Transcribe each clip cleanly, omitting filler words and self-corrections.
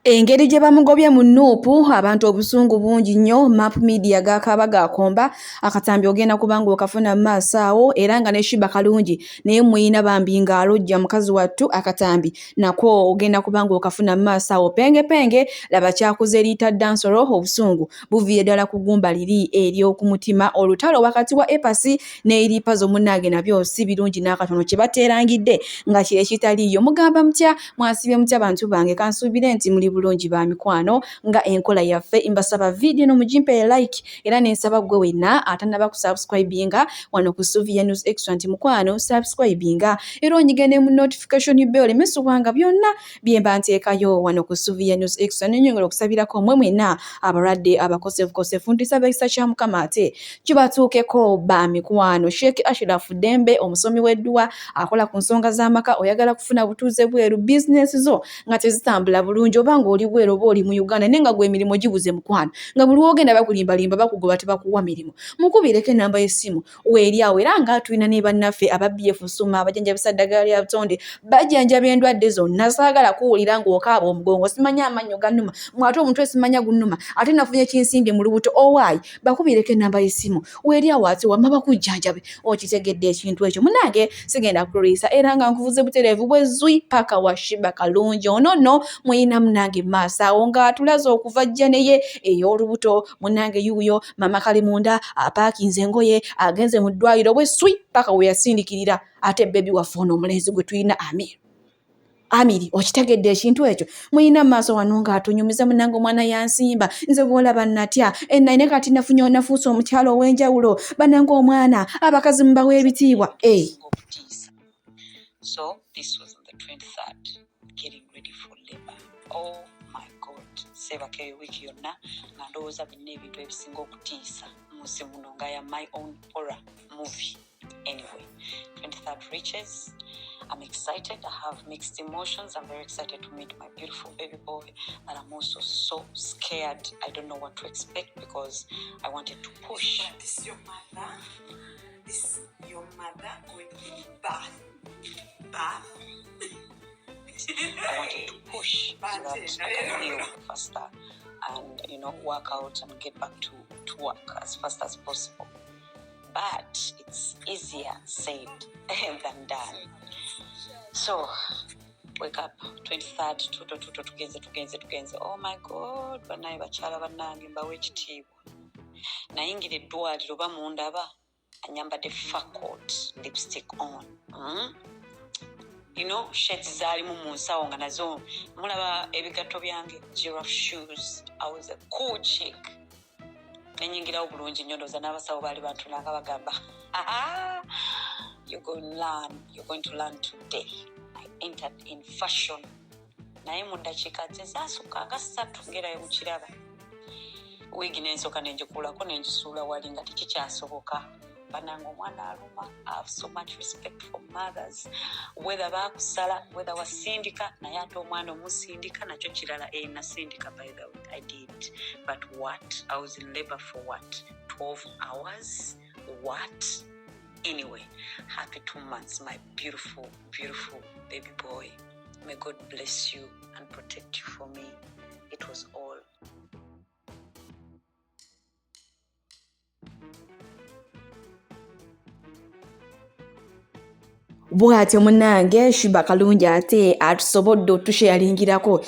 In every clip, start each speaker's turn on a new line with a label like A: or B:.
A: Engeri gye bamugobye mu NUP abantu obusungu bungi nnyo. MAP media gakaba gakomba akatambi ogenda kubanga okafuna mu maaso awo era nga ne sheebah kalungi naye muyina bambi nga aloja mukazi wattu akatambi nako ogenda kubanga okafuna mu maaso awo penge laba kyakoze liita dansoro obusungu buviye ddala ku gumba liri ery'okumutima olutalo wakati wa epasi n'eripazo munnange nabyo si birungi n'akatono kye bateerangidde nga kye kitaliyo. Mugamba mutya mwasibye mutya bantu bange kansuubire nti muli bulungi ba mikwano nga enkola yaffe mbasaba video no mujimpe like era nensaba gwe wenna atanaba ku subscribinga wano ku Suvia News Extra nti mukwano subscribinga era onyigene mu notification bell mesubanga byonna byemba nteekayo wano ku Suvia News Extra n'enyongera okusabirako mmwe mwenna abalwadde abakosefu ntisaba ekisa kya Mukama ate kibatuukeko ba mikwano. Sheikh Ashraf Dembe omusomi w'eddua akola ku nsonga z'amaka oyagala kufuna butuuze bweru business zo nga tezitambula bulungi oba ng'oli bweru oba oli mu Uganda naye nga gwe emirimu gibuze mukwano nga buli wogenda bakulimbalimba bakugoba tebakuwa mirimu mukubireko enamba y'essimu weeri awo era nga tulina ne bannaffe aba BF Suma abajanjabisa ddagala lya butonde bajjanjaba endwadde zonna saagala kuwulira ng'okaaba omugongo simanya amannyo gannuma mwate omutwe simanya gunnuma ate nafunye kinsimbi mu lubuto owaayi bakubireko enamba y'essimu weeri awo ate wamma bakujjanjabe okitegedde ekintu ekyo munnange sigenda kulisa era nga nkuvuze butereevu bwe zwi paka wa sheebah kalungi ono nno muyina munnange maaso awo ng'atulaze okuva jjaneye ey'olubuto munnange yuuyo mama Kalimunda apaakinze engoye agenze mu ddwaliro bwe swi paka we yasindikirira ate bebi waffe ono omulenzi gwe tulina Amiri okitegedde ekintu ekyo muyina maaso wano ng'atunyumiza munnange omwana yansimba nze bw'olaba natya naine kati nafuuse omukyalo ow'enjawulo bannange omwana abakazi mubawa ebitiibwa
B: So this was on the 23rd, getting ready for labor. Oh my God. Sebake wiki yonna nga ndowooza binne ebintu ebisinga okutiisa munsi muno nga ya my own horror movie. Anyway, 23rd reaches. I'm excited. I have mixed emotions. I'm very excited to meet my beautiful baby boy, but I'm also so scared. I don't know what to expect because I wanted to push. But this is your mother. This is your mother going to bath. I wanted to push so that I can heal faster and work out and get back to work as fast as possible. But it's easier said than done. So wake up 23rd tugenze. Oh my God, banaye bakyala bannange mbawe ekitiibwa nayingira eddwaliro bamundaba anyambadde fur coat lipstick on. Shades zaalimu mu nsawo nga nazo mulaba ebigatto byange giraffe shoes. I was a cool chick. Nenyingirawo bulungi nnyo ndowooza n'abasawo baali bantunanga bagamba you're going to learn today. I entered in fashion. Naye mu ddakiika nze zaasukka nga 3 ngerayo mu kiraba. Wiigi n'ensooka nenjikuulako nenjisuula wali nga tekikyasoboka. Bannange omwana aluma. I have so much respect for mothers. Whether baakusala, whether wasindika, naye ate omwana omusindika nakyo kirala. Nasindika by the way, I did. But what? I was in labor for what? 12 hours? What? Anyway, happy 2 months, my beautiful, beautiful baby boy. May God bless you and protect you for me. It was all.
A: bw'atyo munnange sheebah kalungi ate atusobodde otusheyaringirako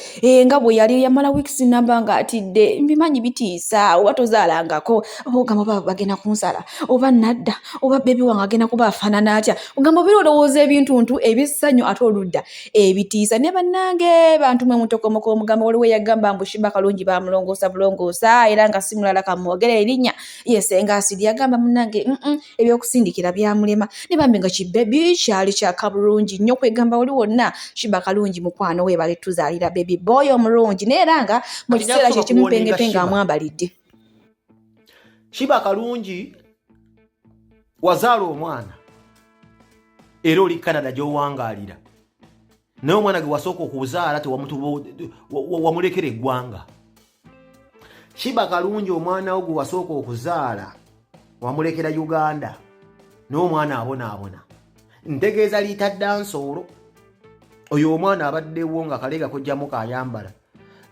A: nga bwe yali yamala weeks namba nga atidde mbimanyi bitiisa oba tozaalangako ogamba oba bagenda kunsala oba nadda oba bebi wange agenda kuba afaanana atya ogamba obira olowooza ebintuntu ebissanyu ate oludda ebitiisa ne bannange bantu mwe mutokomoka omugamba waliwo yagamba mbu sheebah kalungi bamulongoosa bulongoosa era nga si mulala kamwogera erinnya yesenga asiri yagamba munnange ebyokusindikira byamulema ne bambi nga kibebi kyali kyaka bulungi nnyo kwegamba oli wonna sheebah kalungi mukwano we bale tuzaalira baby boy omulungi neera nga mu kiseera kye kimupengepenga amwambalidde.
C: Sheebah kalungi wazaala omwana era oli Canada gy'owangaalira naye omwana gwe wasooka okuzaala wamulekera eggwanga. Sheebah kalungi omwana wo gwe wasooka okuzaala wamulekera Uganda naye omwana abonaabona. Ntegeeza liita dansoro oyo omwana abaddewo nga kaleega kujjamu kayambala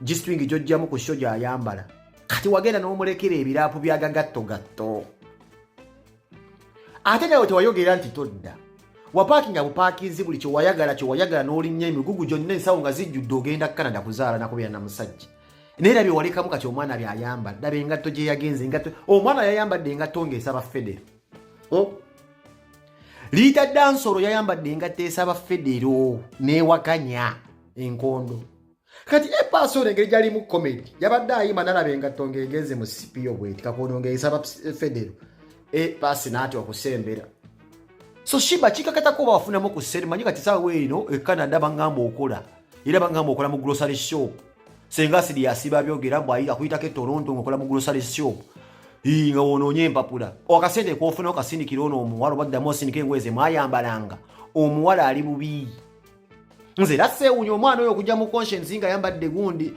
C: G-string gy'ojjamu ku show gy'ayambala. Kati wagenda n'omulekera ebiraapu bya gagatto. Ate nawe tewayogera nti todda. Wapaakinga bupaakinzi buli kyewayagala n'olinnya emigugu gyonna ensawo nga zijjudde ogenda Canada kuzaala nakubeera na musajja. Neerabye walekamu kati omwana by'ayambala. Daba engatto gye yagenze engatto. Omwana yayambadde engatto ng'esaba Federo. Liita Dansolo yayambadde engatto esaba Federo n'ewakanya enkondo. Kati epaaso engeri gyali mu comedy yabadde ayima nalaba engatto ng'egenze mu CPO bweti kakondo ng'esaba Federo. Paasi naati okusembera. So sheebah kikakatako bawafunamu ku ssere manyi kati saawa eno Canada bangamba okola. Era bangamba okola mu grocery shop. Senga sidi yasiba byogera mbwa akuyitako e Toronto ngokola mu grocery shop. Nga wonoonye empapula. Okasente k'ofuna okasindikira ono omuwala obaddamu osindika engoye mwayambalanga. Omuwala ali bubi. Nze laseewunya omwana oyo okujja mu conscience nga ayambadde gundi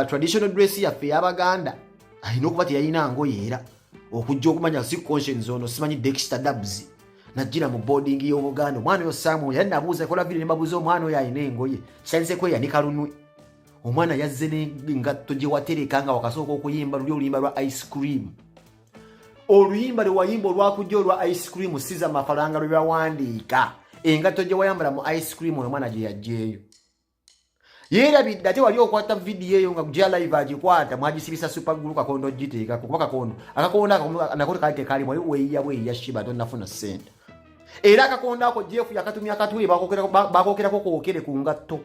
C: traditional dress yaffe y'Abaganda. Alina okuba teyalina ngoye era. Okujja okumanya si conscience ono simanyi Dexter Dubs. Najjira mu boarding y'Obuganda. Omwana oyo Samuel yali nabuuza ekola vile ne mbabuuza omwana oyo alina engoye. Kyanise kwe yanika lunwe. Omwana yazze n'engatto gye watereka nga wakasooka okuyimba luli oluyimba lwa ice cream. Oluyimba lwe wayimba olwakujja olwa ice cream siza amafaranga lwe bawandiika. Engatto gye wayambala mu ice cream oyo omwana gye yajjeeyo. Yeerabidde ate wali okwata vidiyo eyo nga gya live agikwata mwagisibisa super glue kakondo giteeka kuba kakondo. Akakondo nako kali tekali mwali weeya bweya sheebah tonnafuna ssente. Era akakondo ako Jeff yakatumya akatwe bakokerako kookere ku ngatto.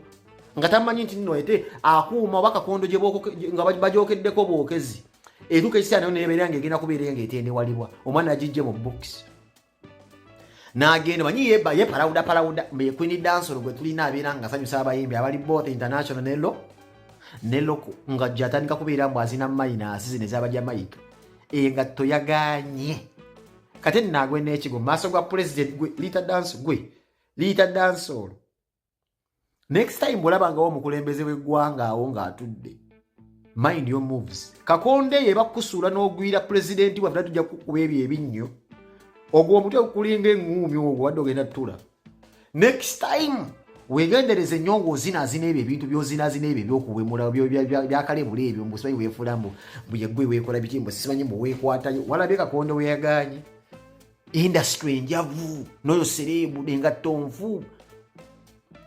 C: Nga tamanyi nti nno ete akuuma oba kakondo gye nga bajokeddeko bookezi. Eduka ekisana nebeera ng'egenda kubeera ng'etendewalibwa. Omwana agijje mu books. N'agenda manyi ye palawuda mbe Queen Dansolo gwe tulina abeera nga asanyusa abayimbi abali bote international nello nga gyatandika kubeera mbu azina minus zino ezaba Jamaica. Engatto yaganye. Kati nnaagwe n'ekigo maaso gwa president gwe Liita Dansolo. Next time bw'olabangawo omukulembeze w'eggwanga awo ng'atudde. Mind your moves. Kakonde ye bakusuula n'ogwira president waffe tujja kukuba ebyo ebinnyo. Ogwo omutwe okulinga enguumi ogwo wadde ogenda ttula. Next time weegendereze nnyo ng'ozinaazina ebyo ebintu by'ozinaazina ebyo ebyokuwemula byakalebula ebyo mbu simanyi weefula mbu yeggwe weekola biki mbu simanyi mbu weekwatayo walabye Kakonde weeyagaanye. Industry enjavu n'oyo sereebu engatto nfu.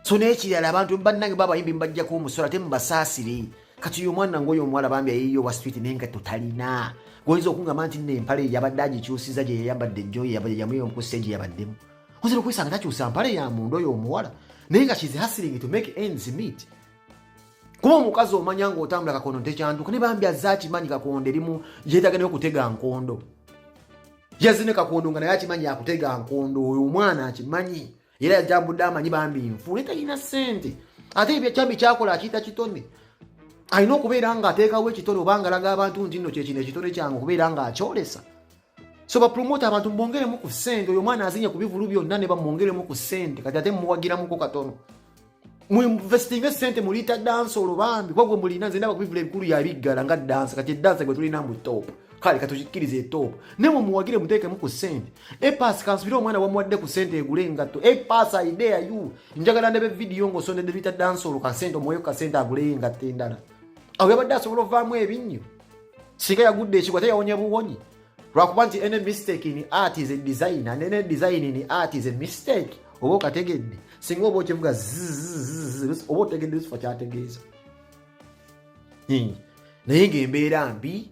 C: So n'ekirala abantu bannange babayimbi mbajjako omusola ate mubasaasire. Kati uyo mwana ngoyo omuwala bambi ayiyo wa street n'engatto talina. Goyinza okungamba nti n'empale yabadde agikyusiza gye yayambadde Joy yamuyo ku stage yabaddemu. Oyinza okwisanga takyusa mpale ya munda oyo omuwala naye nga she's hustling to make ends meet. Kuba omukazi omanya ng'otambula Kakondo tekyanduka ne bambi azze akimanyi Kakondo erimu yeetaaga nayo okutega nkondo. Yazine Kakondo nga naye akimanyi akutega nkondo oyo omwana akimanyi. Era yajambudde amanyi bambi nfu talina ssente. Ate ebyambi kyakola akiyita kitone. Alina okubeera nga ateekawo ekitone oba nga alaga abantu nti nno kyekino ekitone kyange okubeera nga akyolesa. So bapromota abantu mbongeremu ku ssente. Oyo mwana azinye ku bivulu byonna ne bamwongeremu ku ssente kati ate muwagiramuko katono. Muinvestinge ssente mu Liita Dansolo bambi kwagwe mulina nze ndaba ku bivulu ebikulu yabiggala nga dansa kati dansa gwe tulina mu top. Kale katukikkirize etop. Ne mumuwagire muteekemu ku ssente. Epaasi kansubira omwana wamuwadde ku ssente egule engatto. Epaasi idea you. Njagala ndebe vidiyo ng'osondedde Liita Dansolo ka ssente omuweyo ka ssente agule engatto endala. Awo yabadde asobola ovaamu ebinnyo. Singa yagudde ekigwa teyawonye buwonyi. Lwakuba nti any mistake in art is a design and any design in art is a mistake. Oba okategedde. Singa oba okyevuga oba otegedde lusifa kyategeeza. Naye ng'embeera mbi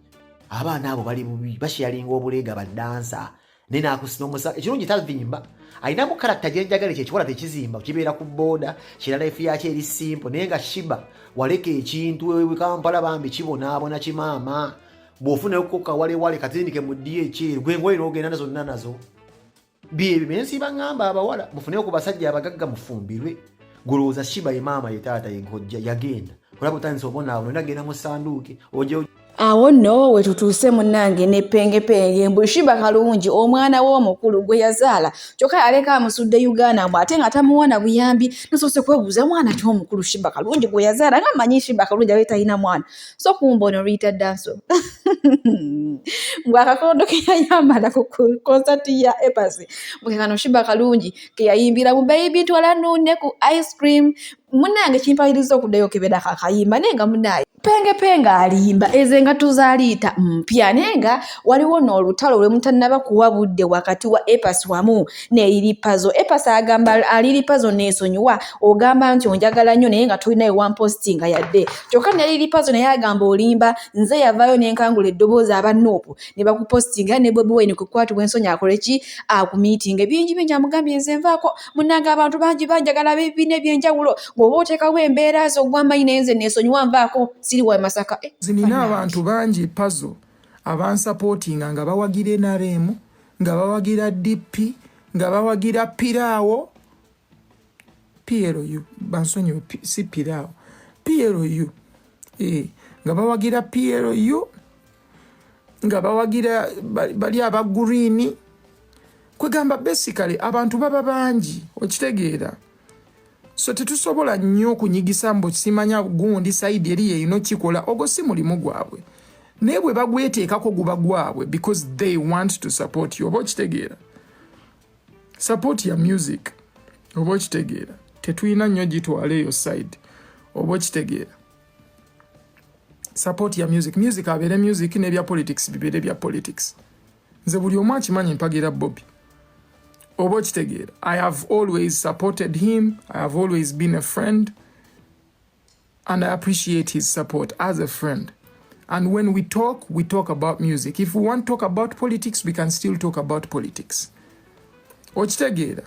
C: abaana abo bali bubi basharinga obuleega badansa ne naakusina omusa ekirungi tavimba ayinamu karakta gyenjagala ekyekiwala tekizimba kibeera ku booda kirala efu yakyo eri simple naye nga sheebah waleka ekintu Kampala bambi kibonaabona kimaama bw'ofunayo kukoka walewale katindike mu ddi ekyeru gwe ngoye n'ogenda zonna nazo byebyo byensiba ngamba abawala mufuneyo ku basajja abagagga mufumbirwe gulowooza sheebah ye maama ye taata ye gojja yagenda olaba otandisa obonaabono nagenda mu sanduuke oje
A: awo nno we tutuuse munnange n'epengepenge mbu sheebah kalungi omwana w'omukulu gwe yazaala kyokka yaleka amusudde Uganda mbu ate nga tamuwa buyambi nasoose kwebuuza mwana ki omukulu sheebah kalungi gwe yazaala nga mmanyi sheebah kalungi abe talina mwana so kumba ono Liita Dansolo mbu akakondo ke yayambala ku konsati ya Epasi mbu kano sheebah kalungi ke yayimbira mu baby ntwala nnuune ku ice cream munnange kimpaliriza okuddayo okebera kakayimba naye nga munnaye Penge alimba ezenga tuzaliita mpya nenga waliwo n'olutalo lwe mutannaba kuwa budde wakati wa Epas wamu n'eriripazo. Epas agamba aliripazo n'esonyiwa ogamba nti onjagala nnyo naye nga tulina ewa postinga yadde kyokka n'eriripazo naye agamba olimba nze yavaayo n'enkangula eddoboozi aba NUP ne bakupostinga ne Bobi Wine kukwatibwa ensonyi akole ki akumiitinga bingi amugambye nze nvaako munnanga abantu bangi banjagala bibina ebyenjawulo ng'oba oteekawo embeera zo ogw'amanyi naye nze n'esonyiwa nvaako siri wa Masaka
D: zinina abantu bangi puzzle abansupportinga nga bawagira NRM nga bawagira DP nga bawagira Piraawo PLU bansonyiwe si Piraawo PLU nga bawagira PLU nga bawagira bali aba green kwegamba basically abantu baba bangi okitegeera. So tetusobola nnyo kunyigisa mbo simanya gundi side eri yino kikola ogo si mulimu gwabwe naye bwe bagweteekako guba gwabwe because they want to support you oba okitegeera support ya music oba okitegeera tetulina nnyo gitwala eyo side oba okitegeera support ya music abeere music n'ebya politics bibeere bya politics nze buli omu akimanyi mpagira Bobi oba okitegeera. I have always supported him. I have always been a friend. And I appreciate his support as a friend. And when we talk about music. If we want to talk about politics, we can still talk about politics. Okitegeera.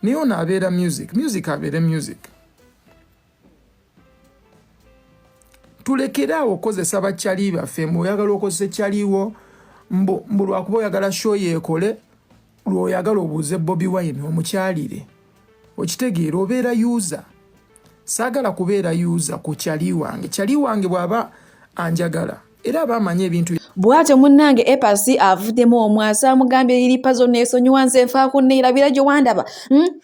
D: Niyo nabeera music abeere music. Tulekeraawo okozesa bakyali baffe oyagala okozesa kyaliwo mbu lwakuba oyagala show yeekole lwoyagala obuuze Bobi Wine omukyalire okitegeera obeera user saagala kubeera user ku kyali wange bw'aba anjagala era abamanyi ebintu
A: bw'atyo munnange Epas avuddemu omwasa amugambye eriripazo n'esonyiwa nze nfaako neerabira gye wandaba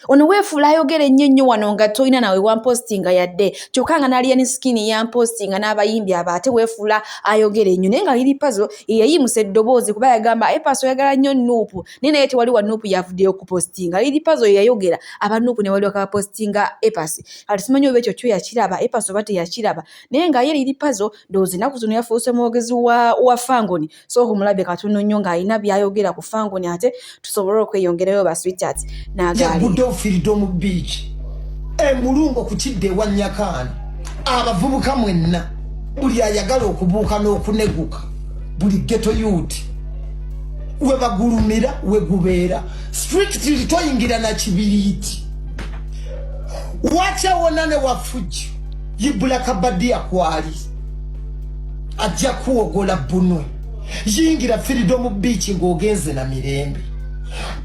A: ono weefuula ayogera ennyo wano nga tolina nawe wampostinga yadde kyokka nga n'aliya ne skini yampostinga n'abayimbi abo ate weefuula ayogera ennyo naye nga eriripazo yeyimusa eddoboozi kuba yagamba Epas oyagala nnyo NUP naye naye tewali wa NUP yavuddeyo okupostinga eriripazo yeyayogera aba NUP ne wali wakapostinga Epas kati simanyi oba ekyo kyo yakiraba Epas oba teyakiraba naye nga ye eriripazo ndowooza ennaku zino yafuuse mwogezi wa Fangoni so kumulabe katono nnyo ng'alina byayogera ku Fangoni ate tusobole okweyongerayo ba sweetheart n'agaali
E: Budo Freedom Beach emulungo ku kidde wa Nyakaana abavubuka mwenna buli ayagala okubuuka n'okuneguka buli ghetto youth we bagulumira we gubeera strictly toyingira na kibiriiti wacha wonane wafuji yibula kabadi akwali ajja kuogola bunwe yingira Freedom Beach ng'ogenze na mirembe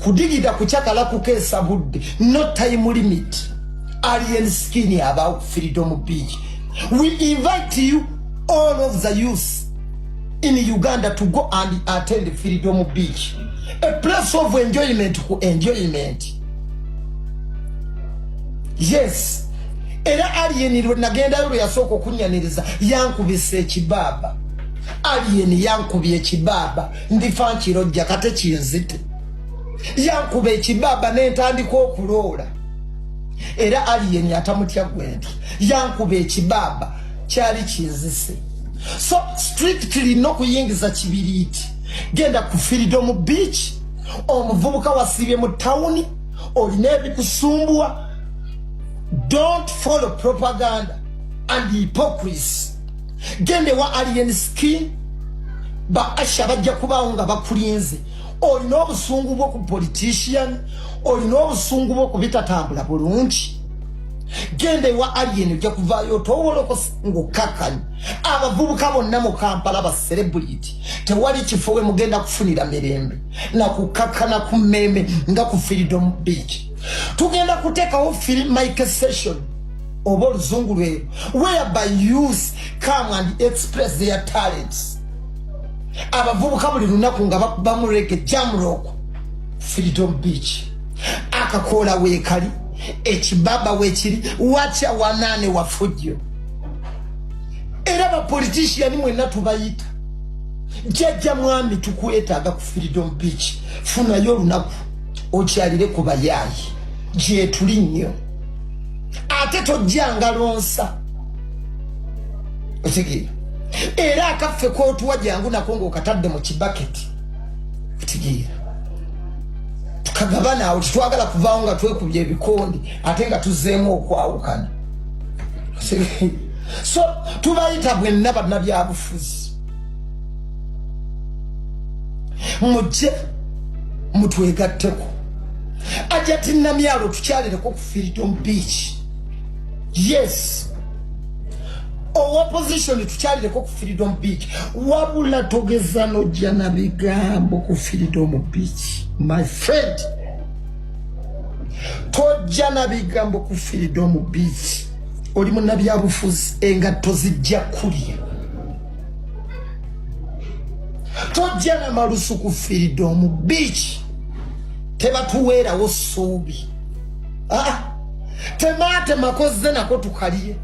E: kudigida kuchakala kukesa budde no time limit alien skin about Freedom Beach. We invite you all of the youth in Uganda to go and attend Freedom Beach, a place of enjoyment. Yes, era alien nagenda lwe yasoko kunyaniriza yankubise ekibaba alien yankubye ekibaba ndifanchiro jakate kinzite yankube ekibaba n'entandika okuloola era alien atamutya gwenti yankube ekibaba kyali kinzise so strictly no kuyingiza kibiriiti genda ku Freedom Beach omuvubuka wasibye mu town olina ebikusumbua. Don't follow propaganda and hypocrisy. Gende wa alien skin ba asha bajja kubawo nga bakulinze olina obusungu bwo ku politician olina obusungu bwo kubitatambula bulungi. Gende wa alien ojja kuvaayo towoloko ngukakanya abavubuka bonna mu Kampala ba celebrity tewali kifo we mugenda kufunira mirembe na kukakana ku mmeme nga ku Freedom Beach. Tugenda kutekawo mic session oba oluzungu lweyo whereby youth come and express their talents. Abavubuka buli lunaku nga bamureke jam rock Freedom Beach akakola weekali ekibaba wekiri wacha wanane wafujjo era ba politician mwenna tubayita jajja mwami tukwetaaga ku Freedom Beach funayo lunaku okyalire ku bayayi gye tuli nnyo ate tojjanga lonsa Otegeera. Era akaffe kootuwa jangu nako ng'okatadde mu kibaketi. Otegeera. Tukagabana awo tetwagala kuvaawo nga twekubye ebikondi ate nga tuzzeemu okwawukana. So tubayita bwenna bannabyabufuzi. Mujje mutwegatteko. Ajati Namyalo tukyalireko ku Freedom Beach. Yes. Opposition tukyalireko ku Freedom Beach. Wabula togeza nojja na bigambo ku Freedom Beach. My friend. Tojja na bigambo ku Freedom Beach. Oli munnabyabufuzi engatto zijja kulya. Tojja na malusu ku Freedom Beach. Tebatuweerawo ssuubi. Temate makoze nako tukaliye.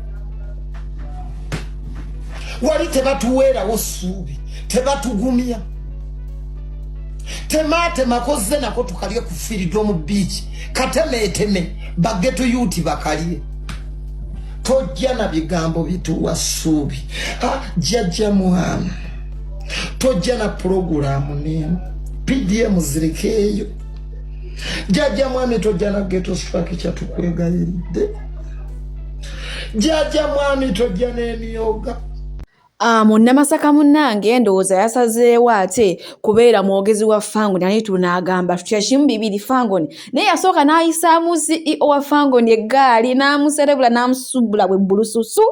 E: Wali tebatuweerawo ssuubi. Tebatugumya. Temate makoze nako tukaliye ku Freedom Beach. Katemeeteme bageto yuti bakaliye. Tojja na bigambo bituwa ssuubi. Jjajja Muhammad. Tojja na programu nemu. PDM zirekeeyo. Jjajja Mwami tojja na ghetto structure tukwegayiridde. Jjajja Mwami tojja n'emyoga.
A: Munnamasaka munnange ndowooza yasazeewo ate kubeera mwogezi wa Fangoni naye tunaagamba tutya kimu bibiri Fangoni naye yasooka n'ayisaamu CEO wa Fangoni eggaali n'amuserebula n'amusubbula bwe bbulususu.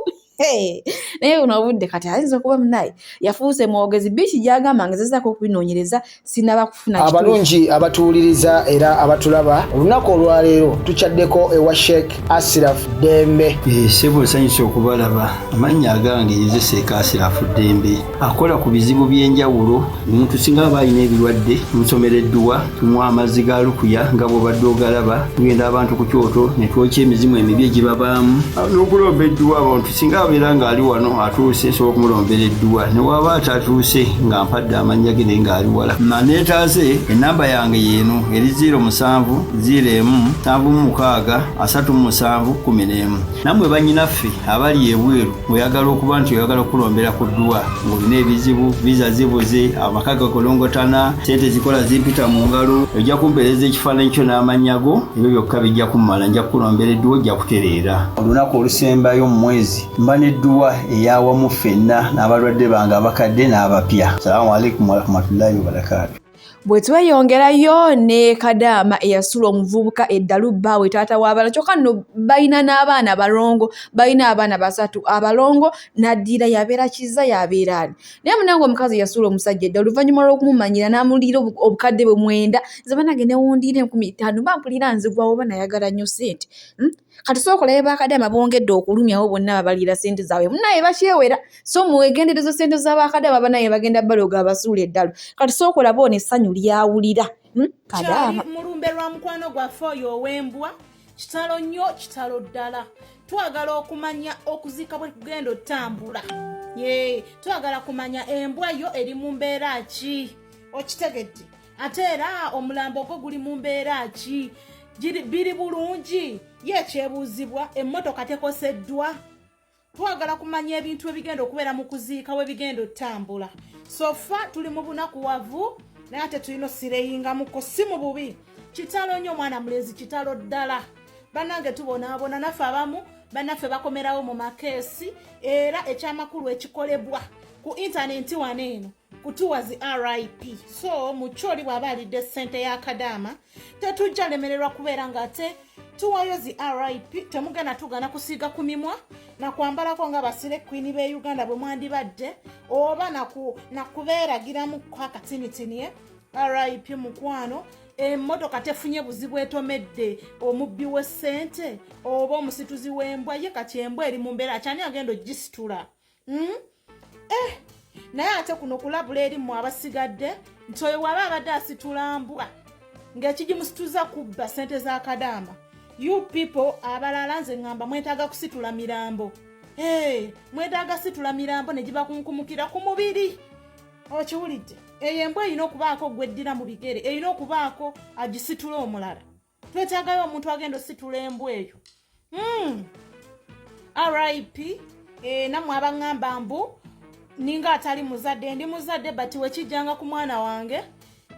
A: Naye uno obudde kati ayinza okuba munaye yafuuse mwogezi biiki gy'agamba ngezezaako okubinoonyereza sinaba kufuna kituufu.
F: Abalungi abatuwuliriza era abatulaba olunaku olwaleero tukyaddeko ewa Sheikh Asiraf Dembe.
G: Ssebo nsanyuse okubalaba. Amannya agange ye Sheikh Asiraf Dembe akola ku bizibu by'enjawulo. Omuntu singa aba alina ebirwadde tumusomereddwa tumuwa amaziga alukuya nga bw'obadde ogalaba tugenda abantu ku kyoto ne twokya emizimu emibi egibabaamu n'okulomba edduwa abantu singa abeera ng'ali wano atuuse sobola okumulombera edduwa ne waba atatuuse nga mpadde amannya ge naye ng'ali wala. Neetaase ennamba yange yeeno eri 0701763711. Nammwe bannyinaffe abali ebweru oyagala okuba nti oyagala okulombera ku dduwa ng'olina ebizibu viza zibuze amaka gakolongotana sente zikola zimpita mu ngalo ojja kumpeereza ekifaananyi kyo n'amannya go ebyo byokka bijja kummala nja kukulombera edduwa ojja kutereera. Olunaku olusembayo mu mwezi mba n'edduwa eyawamu ffenna n'abalwadde bange abakadde n'abapya. Salaamu alaikum warahmatullahi wabarakatuh.
A: Bwe tweyongerayo ne Kadaama eyasula omuvubuka eddalu bbaawe taata w'abaana kyokka nno balina n'abaana abalongo balina abaana basatu abalongo n'addira yabeera kiza yabeera ani naye munange omukazi yasula omusajja eddalu oluvannyuma lw'okumumanyira n'amuliira obukadde bwe 9 nze banange newundiira 15 bampulira nzigwawo oba nayagala nnyo ssente. Kati sookolayo bakadama bongedde okulumyawo bonna babaliira ssente zaabwe munaye bakyewera so muwegenderezo ssente z'abakadama banaye bagenda baloga abasuula eddalu kati sookola boona essanyu lyawulira. Kadaama
H: mulumbe lwa mukwano gwaffe oyo ow'embwa kitalo nnyo kitalo ddala twagala okumanya okuziika bwe kugenda otambula twagala kumanya embwa yo eri mu mbeera ki okitegedde ate era omulambo gwo guli mu mbeera ki biri bulungi yekyebuuzibwa emmotoka tekoseddwa. Twagala kumanya ebintu ebigenda okubeera mu kuziika we bigenda otambula. Sofa tuli mu bunakuwavu naye ate tulina osireyingamuko si mu bubi. Kitalo nnyo mwana mulezi kitalo ddala. Bannange tubonaabona naffe abamu bannaffe bakomerawo mu makeesi era ekyamakulu ekikolebwa ku intaneti wano eno kutuwazi RIP. So mukyoli bw'aba alidde ssente ya Kadaama tetujja lemererwa kubeera ng'ate tuwayo zi RIP temugenda tugana kusiiga ku mimwa na kwambalako nga basire queen be Uganda bwe mwandibadde oba nakubeeragiramu akatinitiniye RIP mukwano. Emmotoka tefunye buzibu etomedde omubbi w'essente oba omusituzi w'embwa ye kati embwa eri mu mbeera kyani agenda ogisitula. Naye ate kuno kulabula eri mu abasigadde nti oyo waba abadde asitula mbwa ng'ekigimusituza kubba ssente za Kadaama. You people abalala nze ngamba mwetaaga kusitula mirambo. Mwetaaga situla mirambo ne gibakunkumukira ku mubiri. Okiwulidde? Eyo embwa erina okubaako gweddira mu bigere erina okubaako agisitula omulala. Twetaagayo omuntu agenda ositula embwa eyo. RIP namwe abangamba mbu ninga atali muzadde ndi muzadde bati wekijjanga ku mwana wange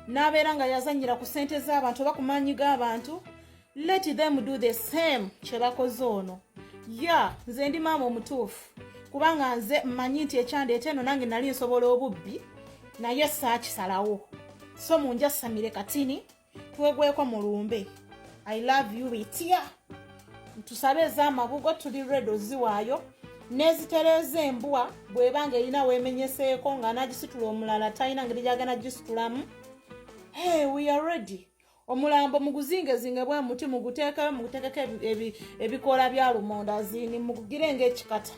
H: n'abeera nga yazanyira ku ssente z'abantu oba ku maanyi g'abantu, let them do the same kye bakoze ono. Nze ndi maama omutuufu kubanga nze mmanyi nti ekyandeeta eno nange nali nsobola obubbi naye saakisalawo, so munjasamire katini twegweko mu lumbe. I love you etya tusabe ez'amabugo tuli ready oziwaayo nezitereza embwa bwebanga erina weemenyeseeko nga nagisitula omulala talina ngeri gyagenda gisitulamu. We are ready. Omulambo muguzingezinge bwe muti muguteekeko ebikoola bya lumonda zini mugugire ng'ekikata.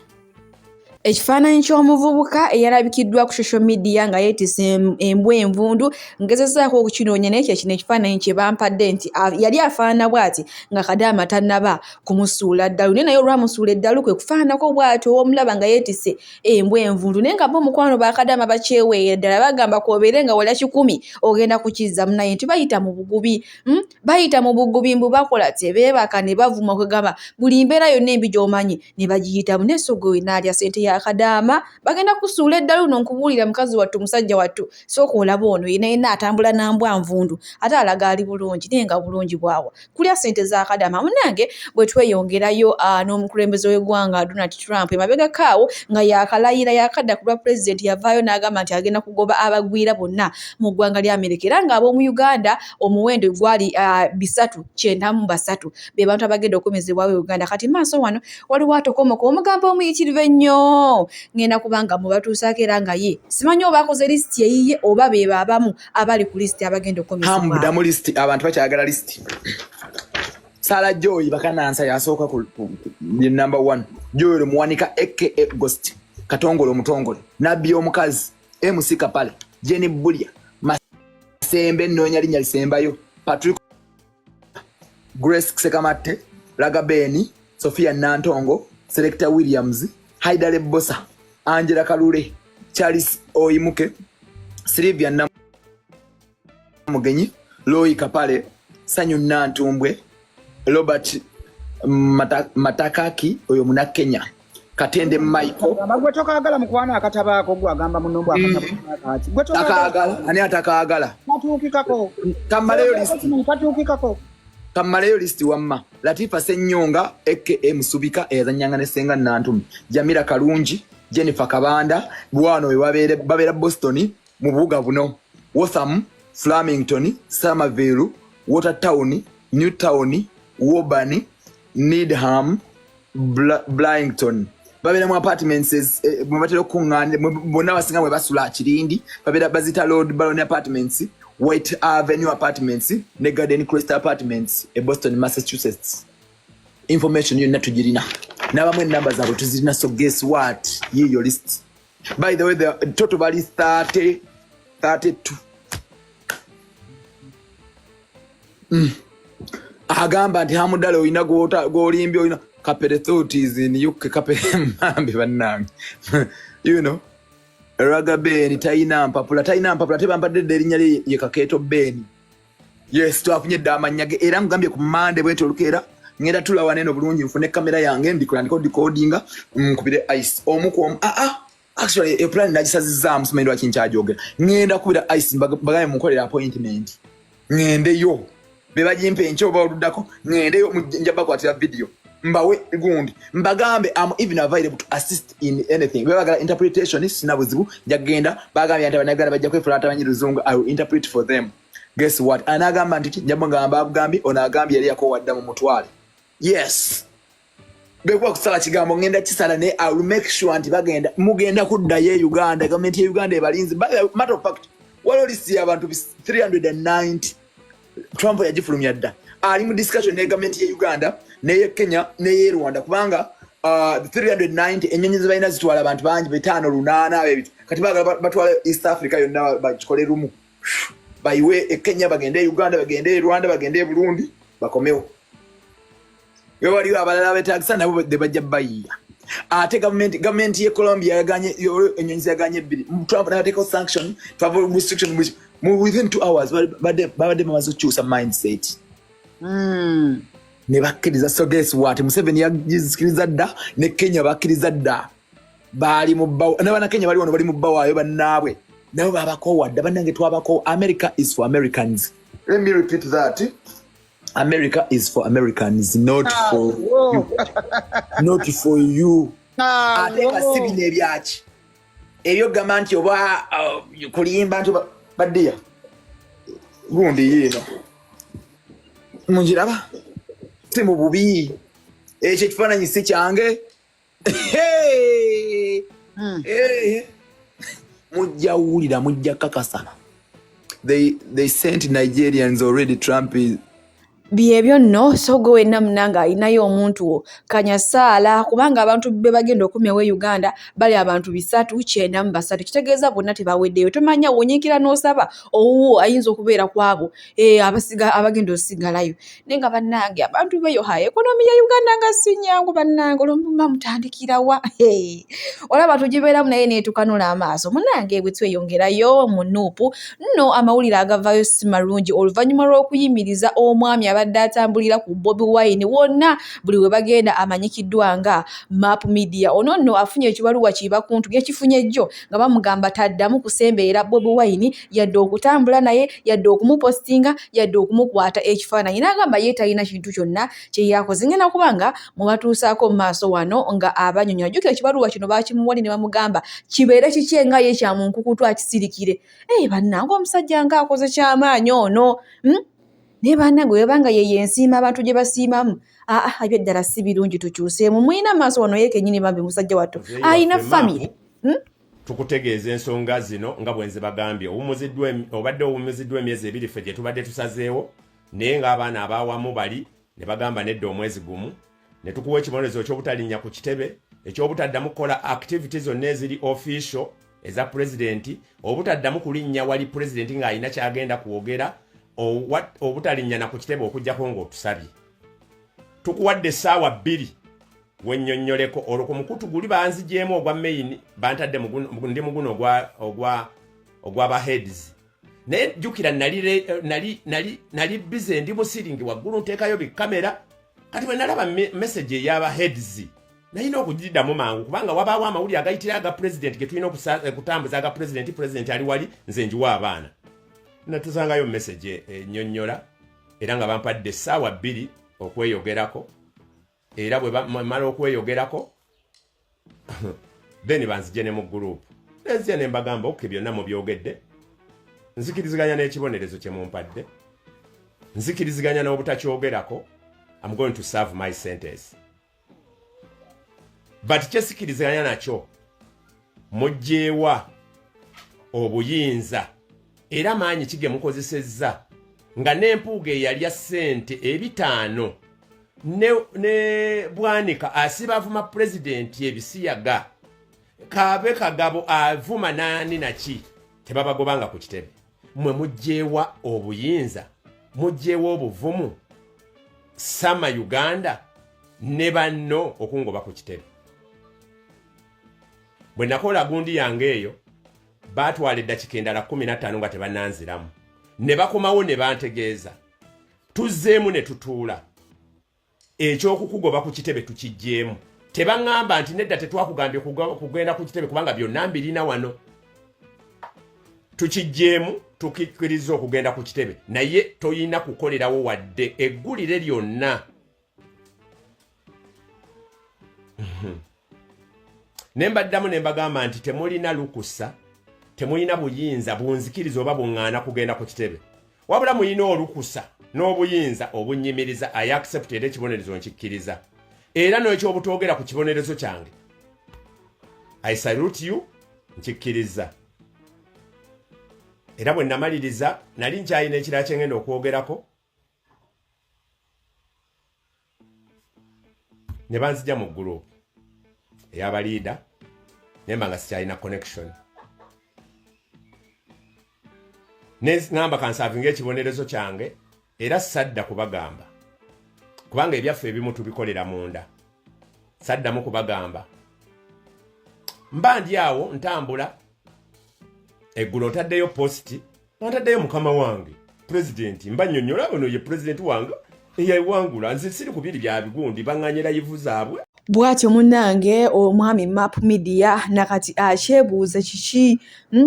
A: Ekifaananyi ky'omuvubuka eyalabikiddwa ku social media nga yeetisse embwa envundu ngezezaako okukinoonya naye kino ekifaananyi kye bampadde nti yali afaanana bw'ati nga Kadaama tannaba kumusuula eddalu, naye naye olwamusuula eddalu kwe kufaananako bw'ati ow'omulaba nga yeetisse embwa envundu. Naye nga bo omukwano ba Kadaama bakyeweera ddala, bagamba kwobeere nga walya 10 ogenda kukizzamu, naye nti bayita mu bugubi. Bayita mu bugubi mbu bakola tebeebaka ne bavuma kwegamba buli mbeera yonna embi gy'omanyi ne bagiyitamu. N'esogwe n'alya ssente ya Kadaama bagenda kusuula eddalu n'okubuulira mukazi wattu musajja wattu sooka olaba ono yenna atambula na mbwa nvundu ate alaga ali bulungi naye nga bulungi bwawa kulya ssente za Kadaama. Munnange bwe tweyongerayo n'omukulembeze w'eggwanga Donald Trump emabegako awo nga yakalayira yakadda ku lwa pulezidenti yavaayo n'agamba nti agenda kugoba abagwira bonna mu ggwanga lya Amerika era ng'ab'omu Uganda omuwendo gwali 393 be bantu abagenda okukomezebwawo Uganda. Kati maaso wano waliwo atokomoka omugambo omuyitirivu ennyo ngenda kubanga mubatuusaako era nga ye simanyi oba akoze lisiti eyiye oba be abamu abali ku lisiti abagenda okukomezebwawo.
I: Hambudamu lisiti abantu bakyagala lisiti. Sala Joy bakanansa yasooka ku number 1 Joy Muwanika aka Ghost Katongolo Mutongole Nabbi omukazi MC Kapale Jenny Bulya Masembe Nonya Linya Lisembayo Patrick Grace Sekamate Lagabeni Sophia Nantongo Selector Williams Haidale Bosa Angela Kalule Charles Oimuke Sylvia Namugenyi Loi Kapale Sanyu Nantumbwe Robert Matakaki oyo muna Kenya Katende Michael
F: gwe tokaagala mukwana akatabaako gwe agamba munombo akatabaako gwe
I: tokaagala ani atakaagala
F: katuukikako
I: Kamaleyo listi wamma Latifa Senyonga aka Musubika eyazanyanga ne Senga Nantumi Jamila Kalungi Jennifer Kabanda Wano babera Boston mu buga buno Waltham Flemington Somerville Watertown Newtown Woburn Needham Blyington babera mu apartments mubatero kungane bonna basinga mwe basula Kirindi babera Bazita Road Barony Apartments White Avenue Apartments ne Garden Crest Apartments Boston Massachusetts. Information yonna tugirina n'abamwe numbers zabo tuzirina, so guess what, your list. By the way, the total value is 32. Agamba nti hamudala oyina golimbi oyina kapere thought is in UK kapere mambi bannange. You know, Raga Beni taina mpapula tebampadde erinnya ye Kaketo Beni. Yes, twafunye damanyage era mugambye ku Monday bwe tolukera ngenda tulawa neno bulungi nfune kamera yange ndikola decodinga nkubire ice omuko actually a plan nagisazizza musomero akinchajogera ngenda kubira ice bagaye mukolera appointment ngende yo bebajimpe nchoba oludako ngende yo njaba kwatira video mbawe gundi mbagambe am even available to assist in anything bebagala interpretation is sinabuzibu njagenda bagambe antabanagala bajja kwefulata abanyiruzungu I will interpret for them. Guess what, anagamba ntiti njabo ngamba abugambi onagambye yali yakowadda mu mutwale. Yes, bekuwa kusala kigambo ngenda kisala ne I will make sure nti bagenda mugenda kudda ye Uganda, government ye Uganda ebalinzi. Matter of fact, walo list y'abantu 390 Trump yagifulumya dda ali mu discussion ne government ye Uganda ne Kenya ne ye Rwanda kubanga 390 enyonyi zibalina zitwala abantu bangi 5-8 abebiti kati bagala batwala East Africa yonna bakikole rumu bayiwe Kenya bagende Uganda bagende Rwanda bagende Burundi bakomewo. Yo wali abalala betagisa nabo bajja bayiya ate government ye Colombia yaganye enyonyi yaganye 2 Trump na take sanction travel restriction within 2 hours bade bamaze kuchusa mindset ne bakkiriza. So guess what, Museveni yagisikiriza dda ne Kenya bakkiriza dda bali mu bbawa n'abana Kenya bali wano bali mu bbawa ayo bannaabwe nabo babako wadde bannange twabako America is for Americans. Let me repeat that. America is for Americans, not for you. Not for you. Ate kasi bino ebyaki ebyogamba nti oba kulimba nti baddiya gundi yino munjiraba si mu bubi ekyo ekifaananyi si kyange mujja wulira mujja kakasa. They sent Nigerians already. Trump is
A: byebyo nno so gwe wenna munanga alinayo omuntu kanyasaala kubanga abantu be bagenda okumyawo Uganda bali abantu 393 kitegeeza bonna tebaweddeyo tomanya wonyiikira n'osaba owo ayinza okubeera kwabo abagenda osigalayo naye nga bannange abantu beyo ekonomi ya Uganda nga sinyangu bannange olwomuma mutandikirawa olaba tugibeeramu naye neetukanula amaaso munnange bwe tweyongerayo mu NUP nno amawulire agavaayo si malungi oluvannyuma lw'okuyimiriza omwami abadde atambulira ku Bobi Wine wonna buli we bagenda amanyikiddwa nga NUP media ono nno afunye ekibaluwa kibakuntu yekifunye jjo nga bamugamba taddamu kusembeera Bobi Wine yadde okutambula naye yadde okumupostinga yadde okumukwata ekifaananyi n'agamba ye talina kintu kyonna kye yakoze ngena kubanga mu batuusaako mu maaso wano nga abanyonyola jjukira ekibaluwa kino bakimuwali ne bamugamba kibeere kiki nga ye kya munkukutu akisirikire bannange omusajja nga akoze kyamaanyi ono ne bannange webanga ye yensiima abantu gye basiimamu ebyeddala si birungi tukyuseemu muyina maaso wano ye kennyini bambi musajja wattu ayina famire
J: tukutegeeza ensonga zino nga bwenze bagambye obadde owumiziddwa emyezi 2 ffe gye tubadde tusazeewo naye ng'abaana abaawamu bali ne bagamba nedda omwezi gumu ne tukuwa ekibonerezo eky'obutalinnya ku kitebe eky'obutaddamu kukola activity zonna eziri official eza pulezidenti obutaddamu kulinnya wali pulezidenti ng'alina kyagenda kwogera obutalinnya na ku kitebe okujjako ng'otusabye tukuwadde essaawa 2 wennyonnyoleko olwo ku mukutu guli banzigyemu ogwa main bantadde ndi muguno ogw'abaheads naye jjukira nali bize ndi musiringi waggulu nteekayo bikamera kati bwe nalaba message ey'abaheads nalina okugiddamu mangu kubanga wabaawo amawulire agayitira aga pulezidenti ge tulina okutambuza aga pulezidenti ali wali nze njiwa abaana natusangayo message ennyonnyola era nga bampadde essaawa 2 okweyogerako era bwe bamala okweyogerako then banzije ne mu group nzije ne mbagamba oke byonna mu byogedde nzikiriziganya n'ekibonerezo kye mumpadde nzikiriziganya n'obutakyogerako I'm going to serve my sentence but kyesikiriziganya nakyo mujjeewa obuyinza era maanyi kige mukozesezza nga n'empuuga eyali ya ssente 5 ne bwanika asiba avuma pulezidenti ebisiyaga kabe kagabo avuma nani naki tebabagobanga ku kitebe mwe mujjeewa obuyinza mujjeewa obuvumu sama Uganda ne banno okungoba ku kitebe bwe nakola gundi yange eyo batwala eddakiika endala 15 nga tebananziramu ne bakomawo ne bantegeeza tuzzeemu ne tutuula ekyokukugoba ku kitebe tukijjeemu tebaŋŋamba nti nedda tetwakugambye kugenda ku kitebe kubanga byonna mbirina wano tukijjeemu tukikkiriza okugenda ku kitebe naye toyina kukolerawo wadde eggulire lyonna ne mbaddamu ne mbagamba nti temulina lukusa temulina buyinza bunzikiriza oba buŋŋaana kugenda ku kitebe wabula muyina olukusa n'obuyinza obunyimiriza I accept era ekibonerezo nkikkiriza era n'ekyobutogera ku kibonerezo kyange I salute you nkikkiriza era bwe namaliriza nali nkyayina ekirala kye ngenda okwogerako ne banzija mu group ey'abaliida nemba nga sikyalina connection ngamba kansavinga ekibonerezo kyange era sadda kubagamba kubanga ebyaffe ebimu tubikolera munda saddamu kubagamba mba ndi awo ntambula eggulo otaddeyo posti ontaddeyo mukama wange pulezidenti mba nnyonnyola ono ye pulezidenti wange eyawangula nze siri ku biri bya bigundi baŋŋanyira yivu zaabwe
A: bwatyo munnange omwami MAP Media nakati akyebuuza kiki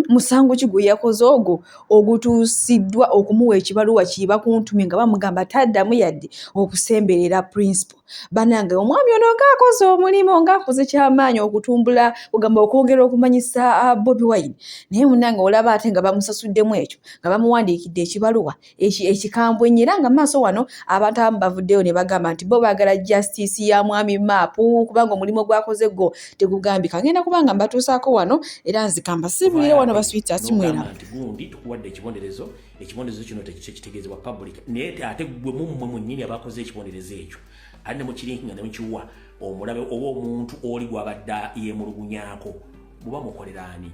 A: musango ki gwe yakoze ogwo ogutuusiddwa okumuwa ekibaluwa kiba kuntumi nga bamugamba taddamu yadde okusemberera principal. Bannange omwami ono ng'akoze omulimu ng'akoze kyamaanyi okutumbula kugamba okwongera okumanyisa Bobi Wine, naye munnange olaba ate nga bamusasuddemu ekyo nga bamuwandiikidde ekibaluwa ekikambwe nnyo era nga maaso wano abantu abamu bavuddeyo ne bagamba nti bo baagala justice ya mwami MAP kubanga omulimu gwakoze gwo tegugambika. Ngenda kubanga mbatuusaako wano era nzikamba sibulire wano baswita simwera
K: nti gundi tukuwadde ekibonerezo kino tekitegeezebwa public naye ate gwe mummwe mwennyini abakoze ekibonerezo ekyo ate ne mukirinki nga ne mukiwa omulabe oba omuntu oli gwabadde yeemulugunyaako muba mukolera ani.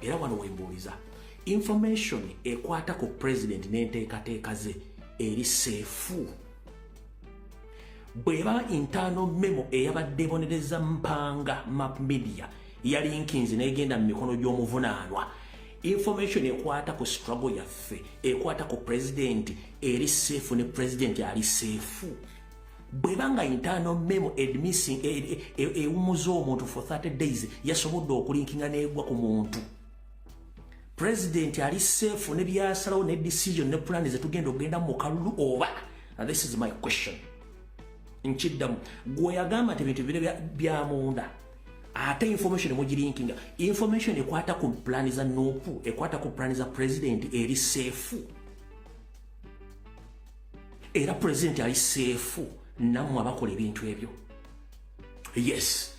K: Era wano wembuuliza information ekwata ku president n'enteekateeka ze eri seefu. Bweba internal memo eyabadde bonereza mpanga MAP Media yalinkinze negenda mu mikono gy'omuvunaanwa. Information ekwata ku struggle yaffe ekwata ku president eri seefu ne president ali seefu. Bweba nga internal memo admissing ewumuza omuntu for 30 days yasobodde okulinkinga n'egwa ku muntu. President ali seefu ne byasalawo ne decision ne plan zetugenda okugenda mu kalulu oba. And this is my question. Nchiddamu gwe yagamba nti ebintu bire bya munda ate information mugirinkinga information ekwata ku plan za NUP ekwata ku plan za president eri seefu era president ali seefu namwe abakola ebintu ebyo. Yes,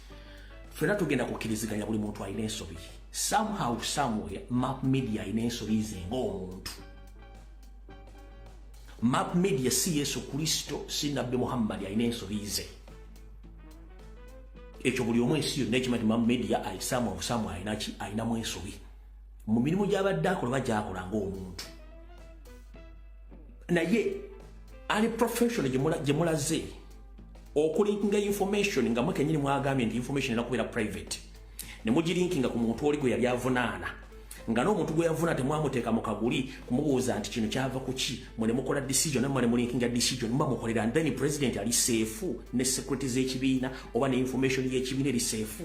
K: fena tugenda kukiriziganya buli muntu alina ensobi somehow somewhere. MAP Media alina ensobi ze ng'omuntu. MAP Media si Yesu Kristo si Nabbi Muhammad alina ensobi ze. Ekyo buli omu ensi yonna ekimanyi MAP Media alisamu alinamu ensobi mu mirimu gy'abadde akola bajja akola ng'omuntu. Naye ali professional gye mulaze okulinkinga information nga mwekenyini mwagambye nti information ena kubeera private ne mugirinkinga ku muntu oli gwe yali avunaana nga n'omuntu gwe yavuna temwamuteeka mu kaguli kumubuuza nti kino kyava ku ki mwe ne mukola decision ne mwe mulinkinga decision muba mukolera and then president ali seefu ne security z'ekibiina oba ne information y'ekibiina eri seefu.